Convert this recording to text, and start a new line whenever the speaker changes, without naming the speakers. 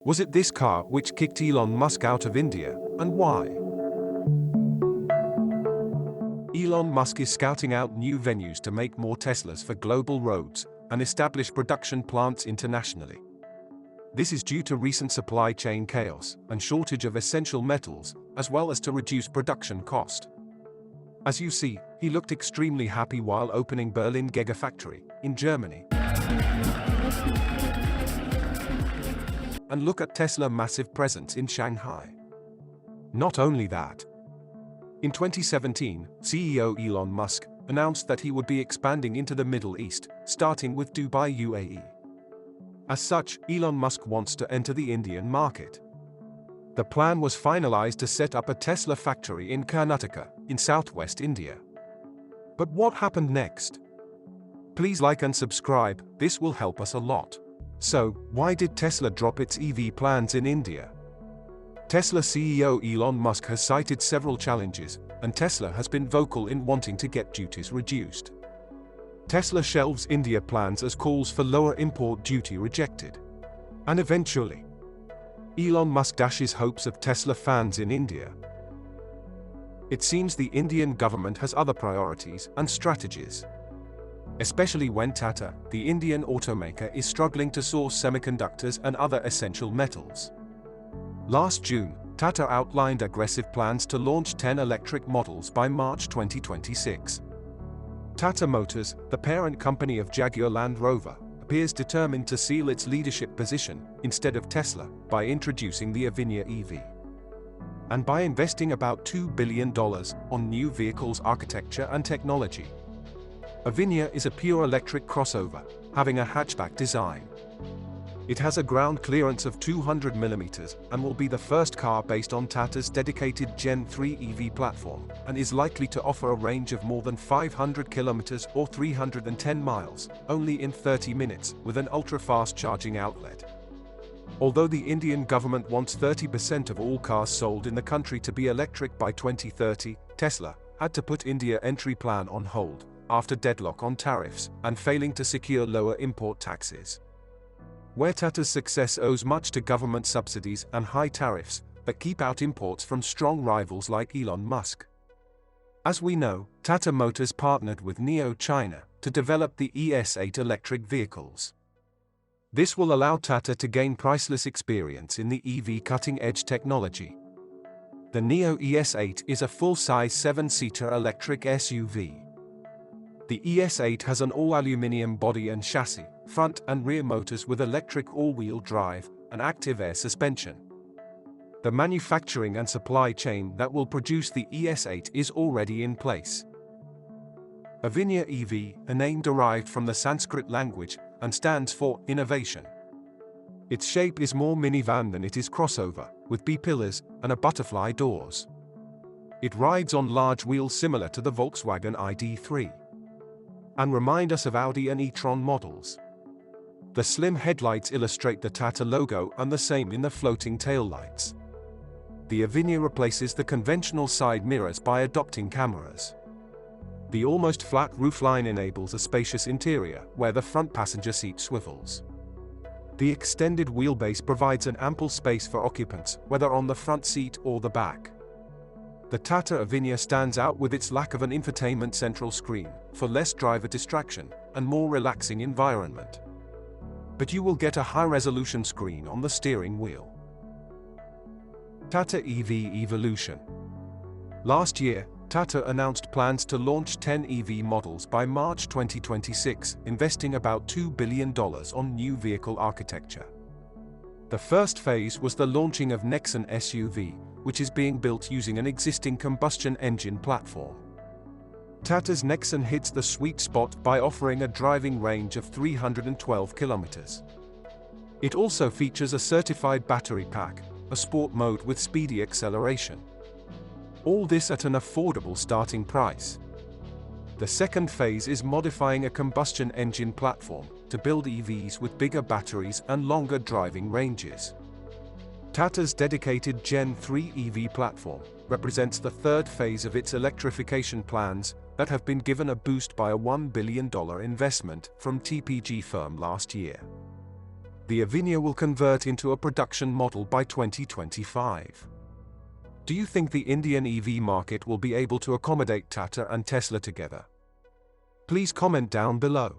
Was it this car which kicked Elon Musk out of India, and why? Elon Musk is scouting out new venues to make more Teslas for global roads and establish production plants internationally. This is due to recent supply chain chaos and shortage of essential metals, as well as to reduce production cost. As you see, he looked extremely happy while opening Berlin Gigafactory in Germany. And look at Tesla's massive presence in Shanghai. Not only that, in 2017, CEO Elon Musk announced that he would be expanding into the Middle East, starting with Dubai UAE. As such, Elon Musk wants to enter the Indian market. The plan was finalized to set up a Tesla factory in Karnataka, in southwest India. But what happened next? Please like and subscribe, this will help us a lot. So, why did Tesla drop its EV plans in India? Tesla CEO Elon Musk has cited several challenges, and Tesla has been vocal in wanting to get duties reduced. Tesla shelves India plans as calls for lower import duty rejected. And eventually, Elon Musk dashes hopes of Tesla fans in India. It seems the Indian government has other priorities and strategies. Especially when Tata, the Indian automaker, is struggling to source semiconductors and other essential metals. Last June, Tata outlined aggressive plans to launch 10 electric models by March 2026. Tata Motors, the parent company of Jaguar Land Rover, appears determined to seal its leadership position, instead of Tesla, by introducing the Avinya EV. And by investing about $2 billion on new vehicles architecture and technology. Avinya is a pure electric crossover, having a hatchback design. It has a ground clearance of 200 mm and will be the first car based on Tata's dedicated Gen 3 EV platform, and is likely to offer a range of more than 500 km or 310 miles, only in 30 minutes, with an ultra-fast charging outlet. Although the Indian government wants 30% of all cars sold in the country to be electric by 2030, Tesla had to put India entry plan on hold, after deadlock on tariffs and failing to secure lower import taxes. Where Tata's success owes much to government subsidies and high tariffs that keep out imports from strong rivals like Elon Musk. As we know, Tata Motors partnered with NIO China to develop the ES8 electric vehicles. This will allow Tata to gain priceless experience in the EV cutting-edge technology. The NIO ES8 is a full-size 7-seater electric SUV. The ES8 has an all-aluminium body and chassis, front and rear motors with electric all-wheel drive and active air suspension. The manufacturing and supply chain that will produce the ES8 is already in place. Avinya EV, a name derived from the Sanskrit language, and stands for innovation. Its shape is more minivan than it is crossover, with B-pillars and a butterfly doors. It rides on large wheels similar to the Volkswagen ID.3. And remind us of Audi and e-tron models. The slim headlights illustrate the Tata logo and the same in the floating taillights. The Avinya replaces the conventional side mirrors by adopting cameras. The almost flat roofline enables a spacious interior where the front passenger seat swivels. The extended wheelbase provides an ample space for occupants, whether on the front seat or the back. The Tata Avinya stands out with its lack of an infotainment central screen, for less driver distraction, and more relaxing environment. But you will get a high-resolution screen on the steering wheel. Tata EV Evolution. Last year, Tata announced plans to launch 10 EV models by March 2026, investing about $2 billion on new vehicle architecture. The first phase was the launching of Nexon SUV, which is being built using an existing combustion engine platform. Tata's Nexon hits the sweet spot by offering a driving range of 312 kilometers. It also features a certified battery pack, a sport mode with speedy acceleration. All this at an affordable starting price. The second phase is modifying a combustion engine platform to build EVs with bigger batteries and longer driving ranges. Tata's dedicated Gen 3 EV platform represents the third phase of its electrification plans that have been given a boost by a $1 billion investment from TPG firm last year. the Avinya will convert into a production model by 2025. Do you think the Indian EV market will be able to accommodate Tata and Tesla together? Please comment down below.